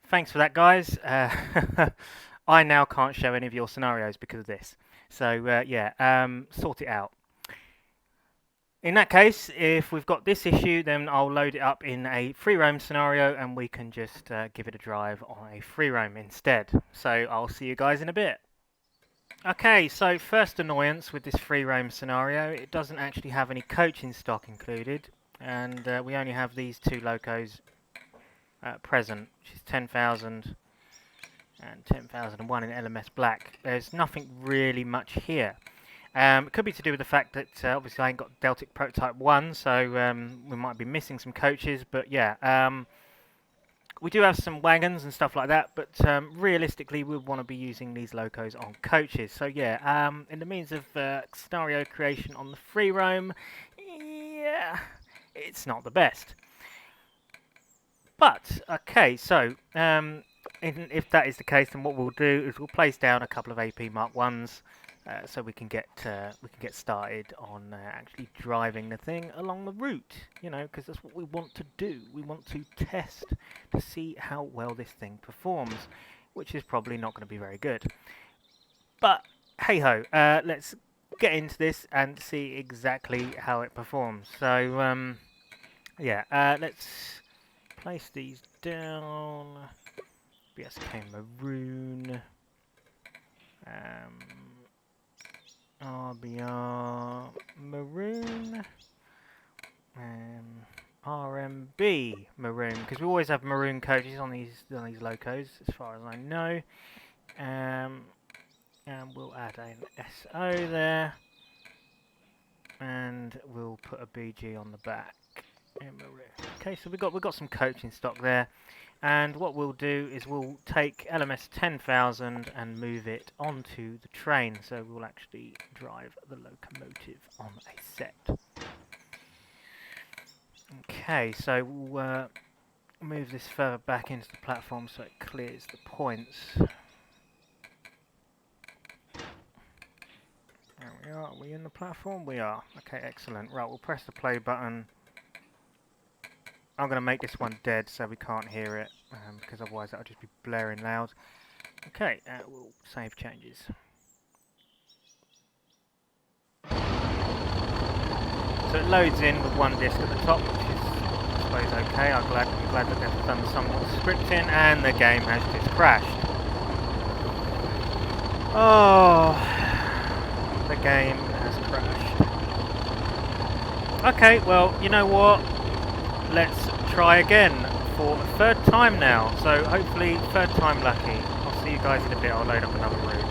thanks for that, guys. I now can't show any of your scenarios because of this. So yeah, sort it out. In that case, if we've got this issue, then I'll load it up in a free roam scenario and we can just give it a drive on a free roam instead. So I'll see you guys in a bit. Okay, so first annoyance with this free roam scenario, it doesn't actually have any coaching stock included, and we only have these two locos present, which is 10,000 and 10,001 in LMS Black. There's nothing really much here. It could be to do with the fact that obviously I ain't got Deltic Prototype 1, so we might be missing some coaches, but yeah, we do have some wagons and stuff like that, but realistically we want to be using these locos on coaches. So yeah, in the means of scenario creation on the free roam, yeah, it's not the best. But, okay, so if that is the case, then what we'll do is we'll place down a couple of AP Mark 1s, so we can get started on actually driving the thing along the route, you know, because that's what we want to do. We want to test to see how well this thing performs, which is probably not going to be very good. But hey ho, let's get into this and see exactly how it performs. So yeah, let's place these down. BSK Maroon. RBR Maroon, RMB Maroon, because we always have maroon coaches on these locos, as far as I know. And we'll add an SO there, and we'll put a BG on the back. Okay, so we've got some coaching stock there. And what we'll do is we'll take LMS 10,000 and move it onto the train. So we'll actually drive the locomotive on a set. Okay, so we'll move this further back into the platform so it clears the points. There we are. Are we in the platform? We are. Okay, excellent. Right, we'll press the play button. I'm going to make this one dead so we can't hear it, because otherwise that'll just be blaring loud. Okay, we'll save changes. So it loads in with one disc at the top, which is, I suppose, okay. I'm glad that they've done some more scripting, and the game has just crashed. Oh, the game has crashed. Okay, well, you know what? Let's try again for a third time now. So hopefully third time lucky. I'll see you guys in a bit. I'll load up another route.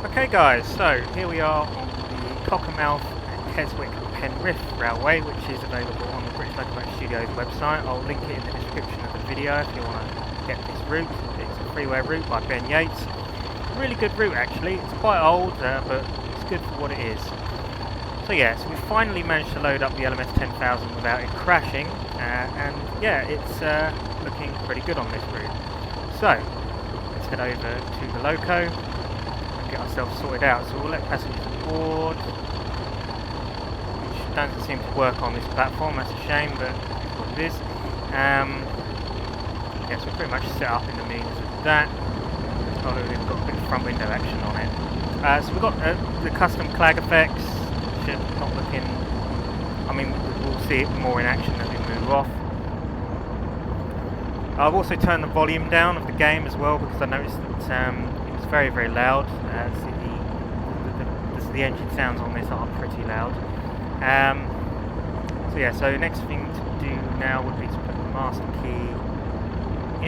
Okay guys, so here we are on the Cockermouth and Keswick Penrith Railway, which is available on the British Locomotive Studios website. I'll link it in the description of the video if you want to get this route. It's a freeware route by Ben Yates. Really good route actually. It's quite old, but it's good for what it is. So yeah, so we finally managed to load up the LMS 10,000 without it crashing, and yeah, it's looking pretty good on this route. So, let's head over to the Loco and get ourselves sorted out. So we'll let passengers aboard, which doesn't seem to work on this platform, that's a shame, but it's what it is. Yeah, so we're pretty much set up in the means of that. Oh look, we've got a bit of front window action on it. So we've got the custom clag effects. Not looking, I mean, we'll see it more in action as we move off. I've also turned the volume down of the game as well because I noticed that it was very, very loud. The engine sounds on this are pretty loud. So yeah, so next thing to do now would be to put the master key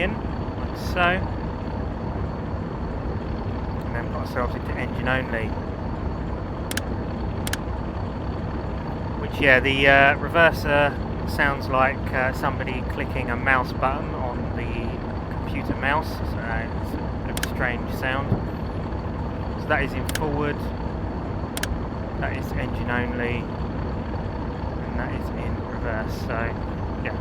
in, like so. And then put ourselves into engine only. Which, yeah, the reverser sounds like somebody clicking a mouse button on the computer mouse, so it's a bit of a strange sound. So that is in forward, that is engine only, and that is in reverse, so yeah.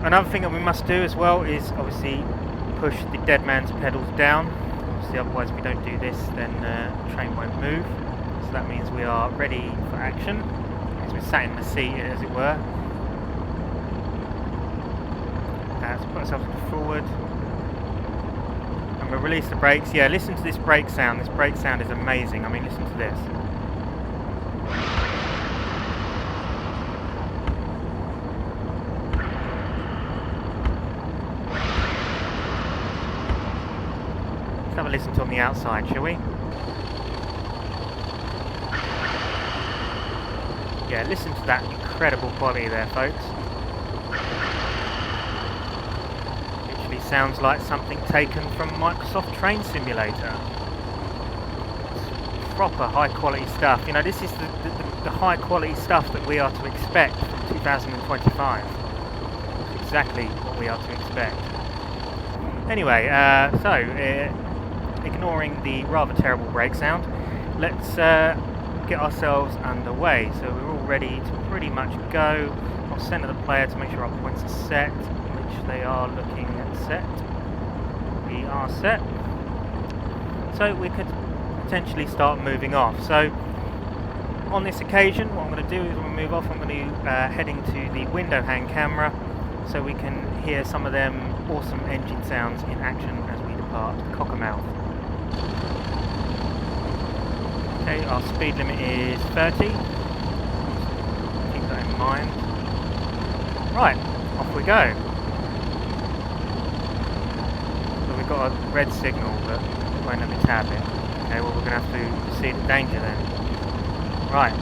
Another thing that we must do as well is obviously push the dead man's pedals down. Obviously, otherwise if we don't do this, then the train won't move. So that means we are ready for action. As we're sat in the seat, as it were. Let's put ourselves forward. And we'll release the brakes. Yeah, listen to this brake sound. This brake sound is amazing. I mean, listen to this. Let's have a listen to on the outside, shall we? Yeah, listen to that incredible quality there, folks. Literally sounds like something taken from Microsoft Train Simulator. It's proper high quality stuff. You know, this is the high quality stuff that we are to expect from 2025. It's exactly what we are to expect. Anyway, ignoring the rather terrible brake sound, let's get ourselves underway. So we're all ready to pretty much go. I'll center the player to make sure our points are set, which they are looking set. We are set. So we could potentially start moving off. So on this occasion, what I'm going to do is when we move off, I'm going to head into the window hand camera so we can hear some of them awesome engine sounds in action as we depart Cockermouth. Okay, our speed limit is 30. Keep that in mind. Right, off we go. So we've got a red signal, but it won't let me tab it. Okay, well we're going to have to proceed at danger then. Right.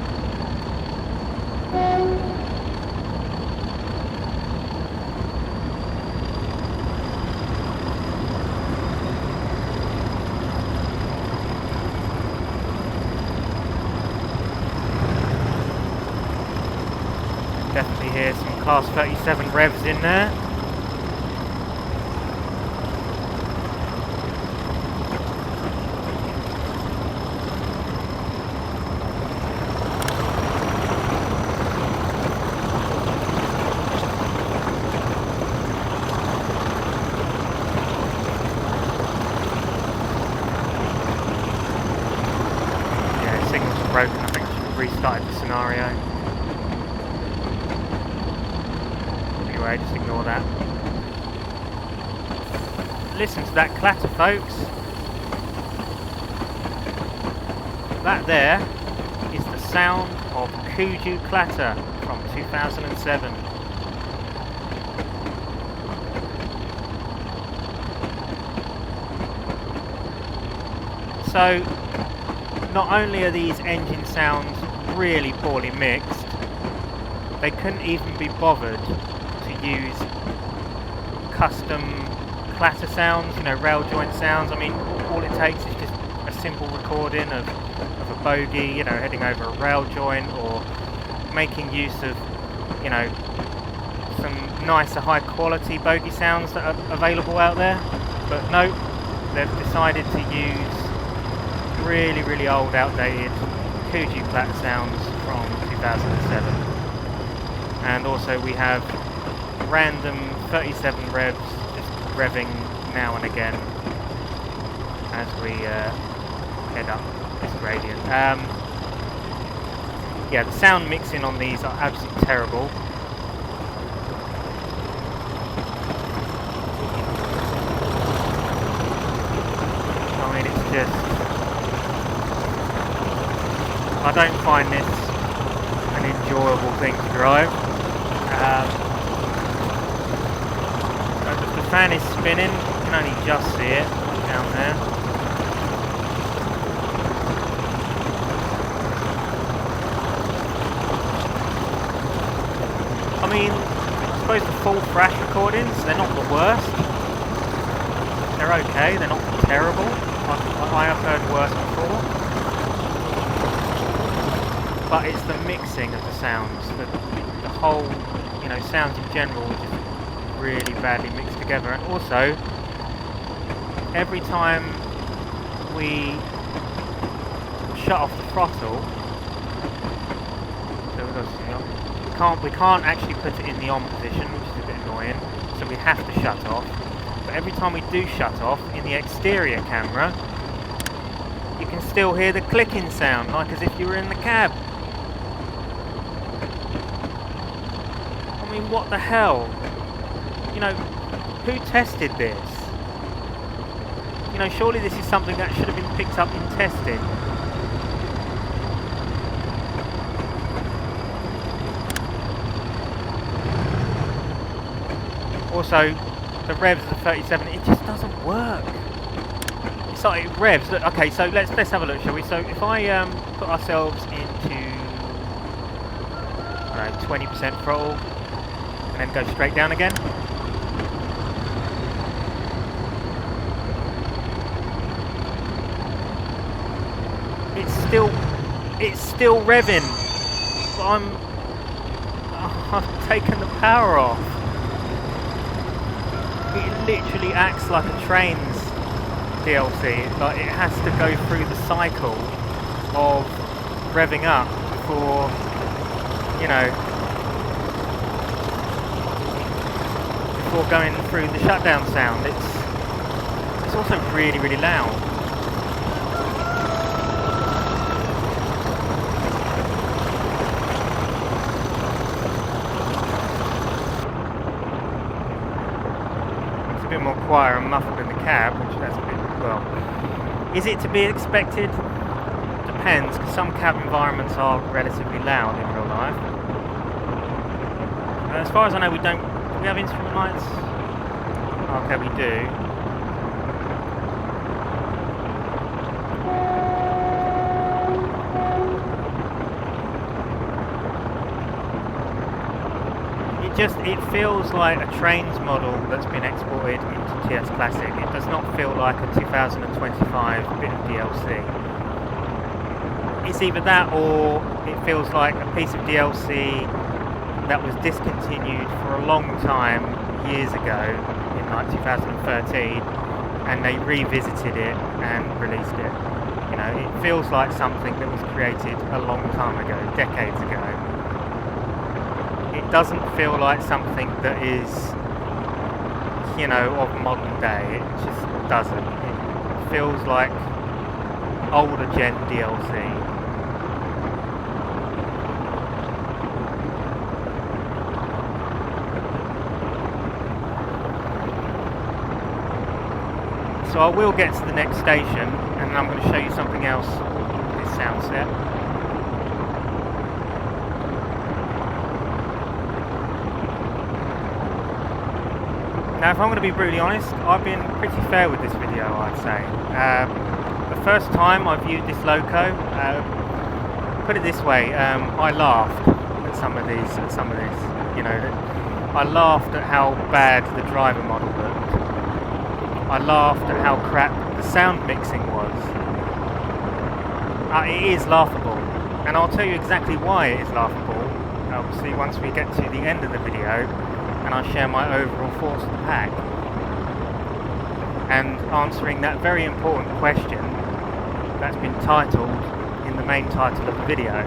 Definitely hear some Class 37 revs in there. Yeah, signals are broken. I think I should have restarted the scenario. Just ignore that. Listen to that clatter, folks. That there is the sound of Kuju clatter from 2007. So, not only are these engine sounds really poorly mixed, they couldn't even be bothered use custom clatter sounds, you know, rail joint sounds. I mean, all it takes is just a simple recording of a bogie, you know, heading over a rail joint, or making use of, you know, some nicer high quality bogie sounds that are available out there. But no, they've decided to use really, really old, outdated Kuju clatter sounds from 2007. And also we have random 37 revs just revving now and again as we head up this gradient. Yeah, the sound mixing on these are absolutely terrible. I mean, it's just... I don't find this an enjoyable thing to drive. The fan is spinning, you can only just see it down there. I mean, I suppose the full thrash recordings, they're not the worst. They're okay, they're not terrible. I have heard worse before. But it's the mixing of the sounds, the whole, you know, sounds in general are just really badly mixed together. And also, every time we shut off the throttle, so we can't actually put it in the on position, which is a bit annoying, so we have to shut off. But every time we do shut off, in the exterior camera, you can still hear the clicking sound, like as if you were in the cab. I mean, what the hell? You know, who tested this? You know, surely this is something that should have been picked up in testing. Also, the revs of the 37, it just doesn't work. It's like it revs. Look, okay, so let's have a look, shall we? So if I put ourselves into 20% throttle and then go straight down again. It's still revving, but I've taken the power off. It literally acts like a train's DLC. Like, it has to go through the cycle of revving up before, you know, before going through the shutdown sound. It's also really, really loud. A bit more quiet and muffled in the cab, which that's a bit, well, is it to be expected? Depends, because some cab environments are relatively loud in real life. As far as I know, do we have instrument lights? Okay, we do. It feels like a trains model that's been exported into TS Classic. It does not feel like a 2025 bit of DLC. It's either that, or it feels like a piece of DLC that was discontinued for a long time, years ago, in like 2013, and they revisited it and released it. You know, it feels like something that was created a long time ago, decades ago. It doesn't feel like something that is, you know, of modern day. It just doesn't. It feels like older gen DLC. So I will get to the next station, and I'm going to show you something else with this sound set. Now, if I'm going to be brutally honest, I've been pretty fair with this video, I'd say. The first time I viewed this Loco, put it this way, I laughed at some of this. You know, I laughed at how bad the driver model looked. I laughed at how crap the sound mixing was. It is laughable, and I'll tell you exactly why it is laughable, obviously, once we get to the end of the video, and I share my overall thoughts of the pack. And answering that very important question that's been titled in the main title of the video.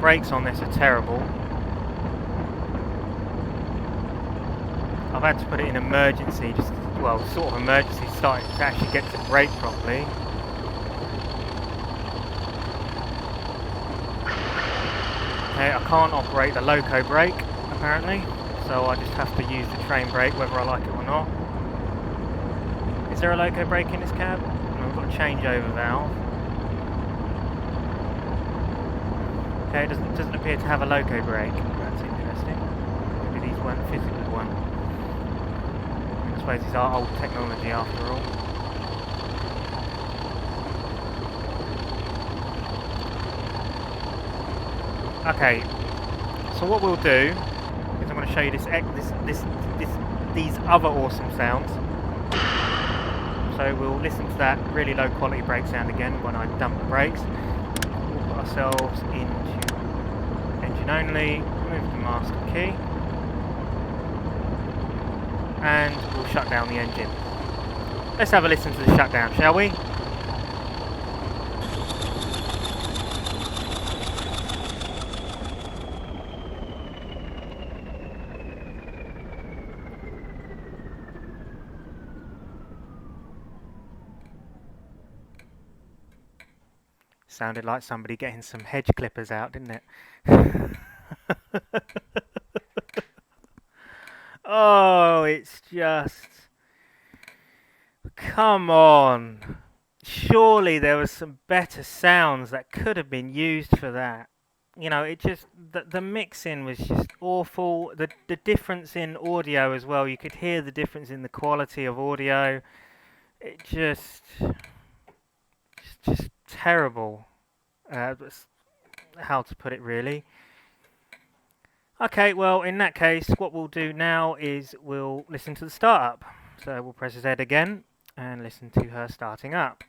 Brakes on this are terrible. I've had to put it in emergency, sort of emergency starting to actually get to brake properly. Okay, I can't operate the Loco brake, apparently, so I just have to use the train brake whether I like it or not. Is there a Loco brake in this cab? No, we've got a changeover valve. Okay, it doesn't appear to have a Loco brake. That's interesting. Maybe these weren't physically one. I suppose these are old technology after all. Okay, so what we'll do is I'm going to show you these other awesome sounds. So we'll listen to that really low quality brake sound again when I dump the brakes. We'll put ourselves into engine only, remove the master key, and we'll shut down the engine. Let's have a listen to the shutdown, shall we? Sounded like somebody getting some hedge clippers out, didn't it? Oh, it's just... Come on. Surely there was some better sounds that could have been used for that. You know, it just... The mixing was just awful. The difference in audio as well. You could hear the difference in the quality of audio. It just terrible. That's how to put it, really. Okay, well, in that case, what we'll do now is we'll listen to the startup. So we'll press Z again and listen to her starting up.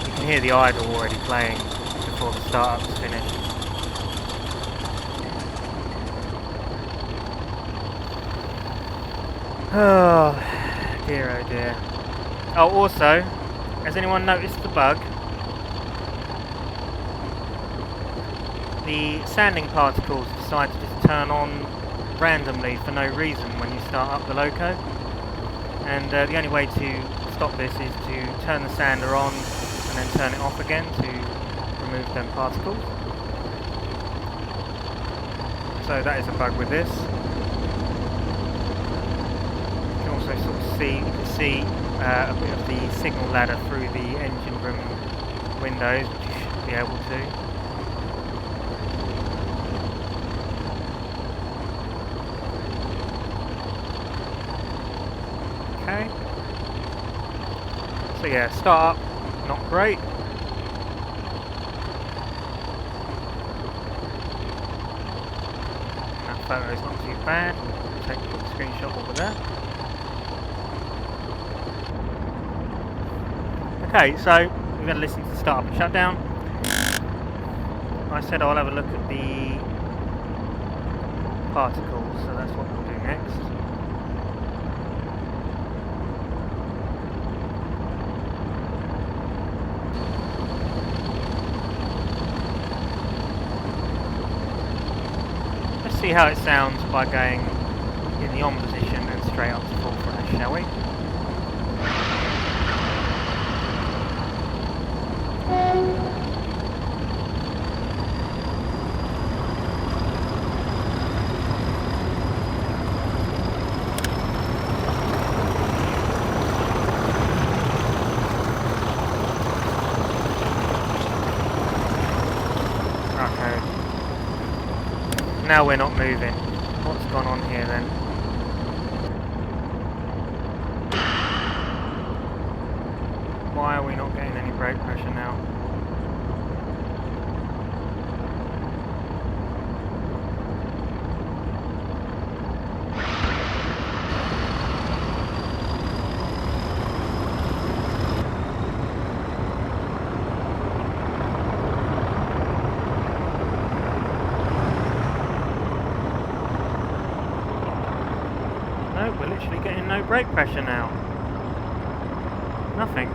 You can hear the idle already playing before the startup's finished. Oh dear, oh dear. Oh, also, has anyone noticed the bug? The sanding particles decide to just turn on randomly for no reason when you start up the Loco. And the only way to stop this is to turn the sander on and then turn it off again to remove them particles. So that is a bug with this. You can also sort of see a bit of the signal ladder through the engine room windows, which you should be able to. Okay. So yeah, start up, not great. That photo is not too bad. We'll take a quick screenshot while we're there. Okay, so we're going to listen to the start up and shutdown. I said I'll have a look at the particles, so that's what we'll do next. Let's see how it sounds by going in the on position and straight up to full flash, shall we? Now we're not moving. What's gone on here then? Why are we not getting any brake pressure now? We're literally getting no brake pressure now. Nothing.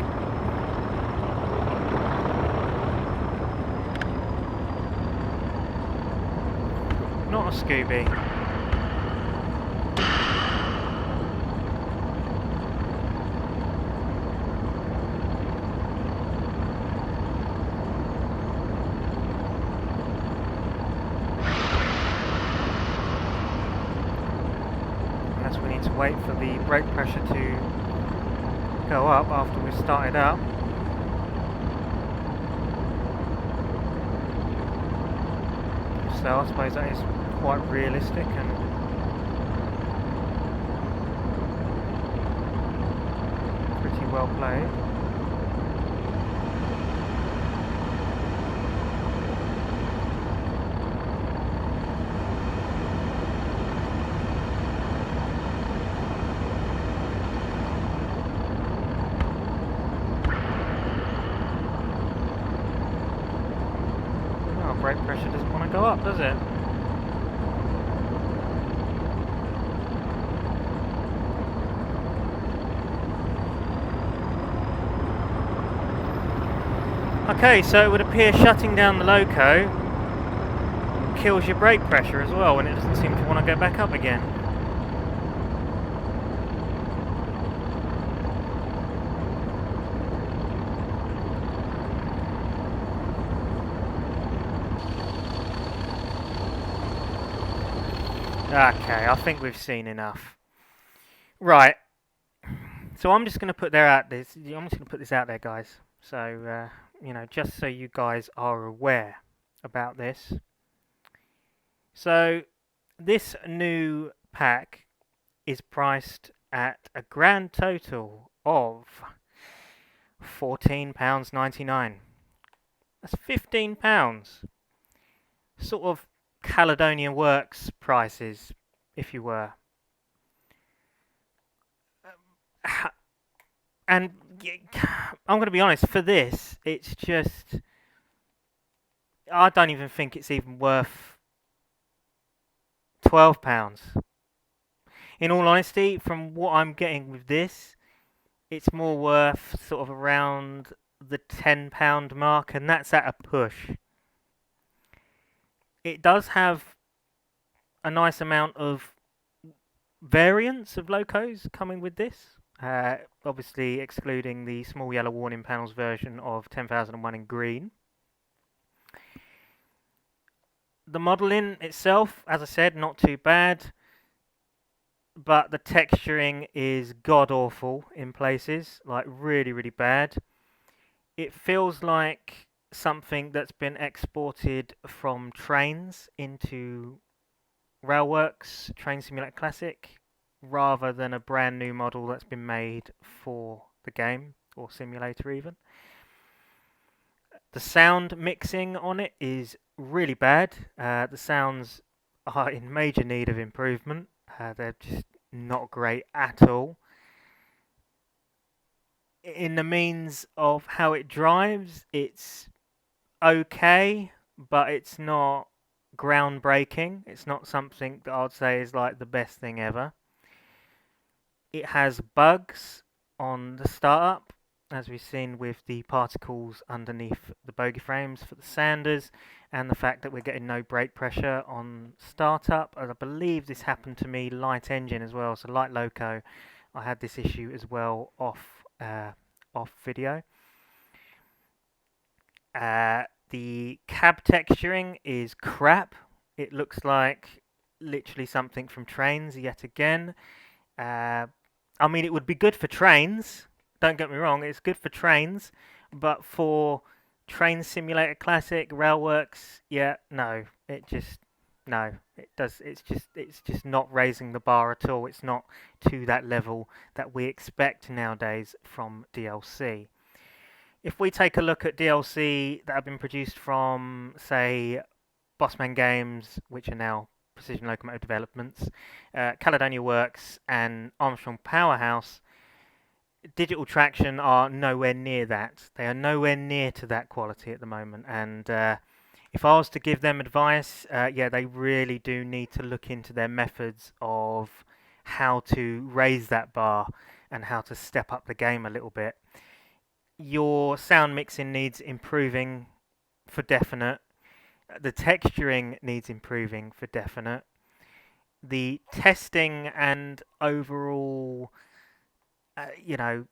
not a Scooby. Unless we need to wait for the brake pressure to go up after we've started up. So I suppose that is quite realistic and pretty well played. Oh, brake pressure doesn't want to go up, does it? Okay, so it would appear shutting down the Loco kills your brake pressure as well, and it doesn't seem to want to go back up again. Okay, I think we've seen enough. Right. So I'm just going to put this out there, guys. So you know, just so you guys are aware about this. So this new pack is priced at a grand total of £14.99. That's £15. Sort of Caledonia Works prices, if you were. And I'm going to be honest, for this, it's just... I don't even think it's even worth £12. In all honesty, from what I'm getting with this, it's more worth sort of around the £10 mark, and that's at a push. It does have a nice amount of variants of Locos coming with this. Obviously excluding the small yellow warning panels version of 10,001 in green. The modelling itself, as I said, not too bad, but the texturing is god-awful in places, like really, really bad. It feels like something that's been exported from trains into Railworks Train Simulator Classic, rather than a brand new model that's been made for the game, or simulator even. The sound mixing on it is really bad. The sounds are in major need of improvement. They're just not great at all. In the means of how it drives, it's okay, but it's not groundbreaking. It's not something that I'd say is like the best thing ever. It has bugs on the startup, as we've seen with the particles underneath the bogie frames for the Sanders, and the fact that we're getting no brake pressure on startup. I believe this happened to me light engine as well, so like Loco, I had this issue as well off video. The cab texturing is crap. It looks like literally something from Trains yet again. I mean, it would be good for Trains. Don't get me wrong, it's good for Trains, but for Train Simulator Classic, Railworks, yeah, no, no, it's just not raising the bar at all. It's not to that level that we expect nowadays from DLC. If we take a look at DLC that have been produced from, say, Bossman Games, which are now Precision Locomotive Developments, Caledonia Works, and Armstrong Powerhouse, Digital Traction are nowhere near that. They are nowhere near to that quality at the moment. And if I was to give them advice, yeah, they really do need to look into their methods of how to raise that bar and how to step up the game a little bit. Your sound mixing needs improving for definite. The texturing needs improving for definite. The testing and overall, you know,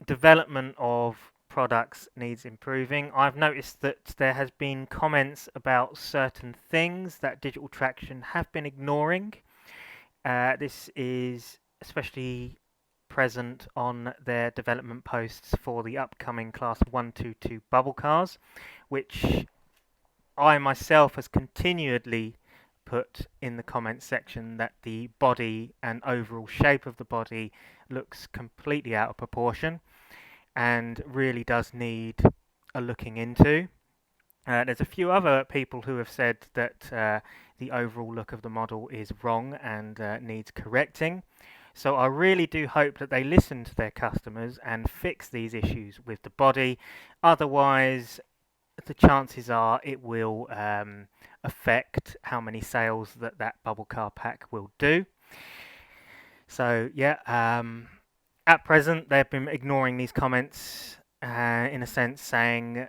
development of products needs improving. I've noticed that there has been comments about certain things that Digital Traction have been ignoring. This is especially present on their development posts for the upcoming Class 122 bubble cars, which I myself has continually put in the comments section that the body and overall shape of the body looks completely out of proportion and really does need a looking into. There's a few other people who have said that the overall look of the model is wrong and needs correcting. So I really do hope that they listen to their customers and fix these issues with the body. Otherwise, the chances are it will affect how many sales that bubble car pack will do. So yeah, at present they've been ignoring these comments in a sense, saying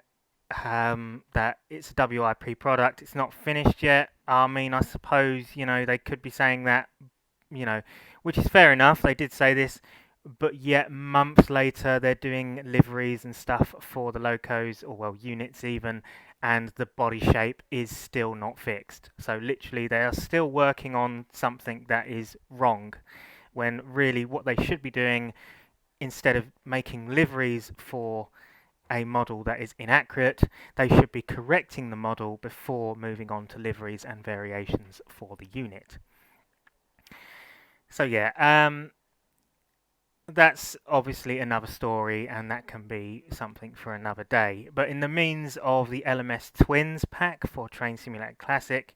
that it's a WIP product, it's not finished yet. I mean, I suppose, they could be saying that, which is fair enough. They did say this, but yet months later they're doing liveries and stuff for the locos, or well, units even, and the body shape is still not fixed. So literally they are still working on something that is wrong, when really what they should be doing, instead of making liveries for a model that is inaccurate, they should be correcting the model before moving on to liveries and variations for the unit. So yeah, that's obviously another story, and that can be something for another day. But in the means of the LMS Twins Pack for Train Simulator Classic,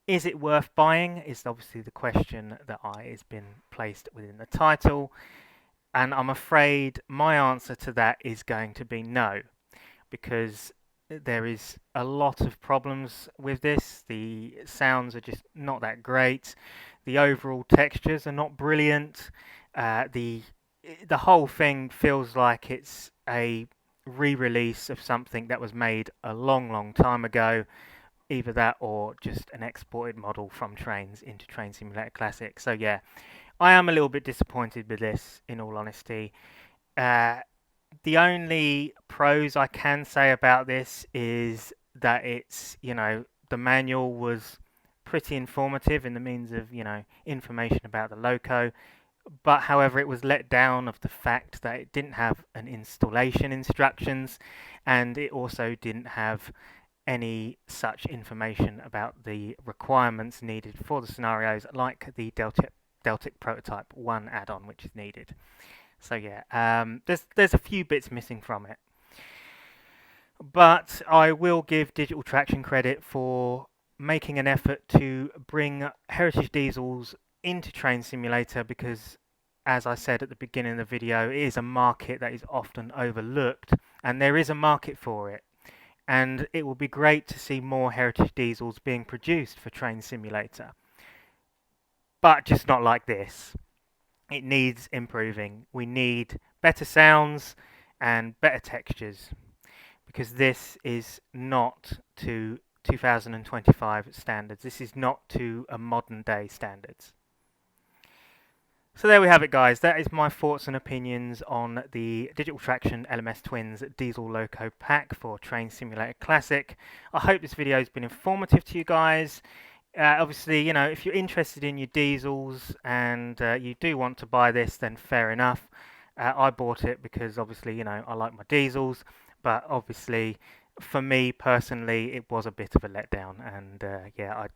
is it worth buying? Is obviously the question that has been placed within the title. And I'm afraid my answer to that is going to be no, because there is a lot of problems with this. The sounds are just not that great. The overall textures are not brilliant. The whole thing feels like it's a re-release of something that was made a long time ago. Either that or just an exported model from Trains into Train Simulator Classic. So yeah, I am a little bit disappointed with this, in all honesty. The only pros I can say about this is that it's, the manual was pretty informative in the means of, information about the Loco. But however, it was let down of the fact that it didn't have an installation instructions, and it also didn't have any such information about the requirements needed for the scenarios, like the Deltic Prototype 1 add-on, which is needed. So yeah, there's a few bits missing from it. But I will give Digital Traction credit for making an effort to bring heritage diesels into Train Simulator, because as I said at the beginning of the video, it is a market that is often overlooked, and there is a market for it. And it will be great to see more heritage diesels being produced for Train Simulator. But just not like this. It needs improving. We need better sounds and better textures, because this is not to 2025 standards. This is not to a modern day standards. So there we have it, guys. That is my thoughts and opinions on the Digital Traction LMS Twins Diesel Loco pack for Train Simulator Classic. I hope this video has been informative to you guys. Obviously, if you're interested in your diesels and you do want to buy this, then fair enough. I bought it because obviously, I like my diesels, but obviously, for me personally, it was a bit of a letdown, and yeah,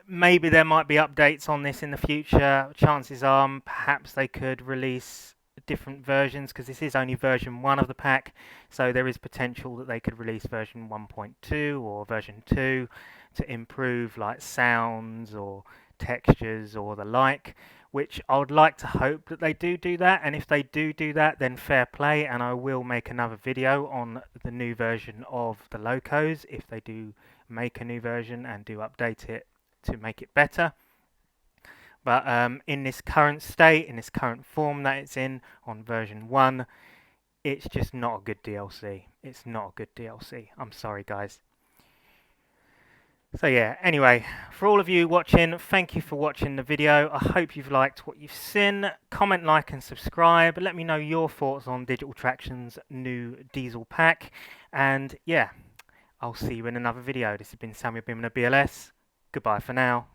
maybe there might be updates on this in the future. Chances are perhaps they could release different versions, because this is only version 1 of the pack, so there is potential that they could release version 1.2 or version 2 to improve like sounds or textures or the like, which I would like to hope that they do that. And if they do that, then fair play, and I will make another video on the new version of the Locos if they do make a new version and do update it to make it better. But in this current state, in this current form that it's in on version 1, it's just not a good DLC. It's not a good DLC. I'm sorry, guys. So yeah, anyway, for all of you watching, thank you for watching the video. I hope you've liked what you've seen. Comment, like and subscribe. Let me know your thoughts on Digital Traction's new diesel pack. And yeah, I'll see you in another video. This has been Samuel Beeman of BLS. Goodbye for now.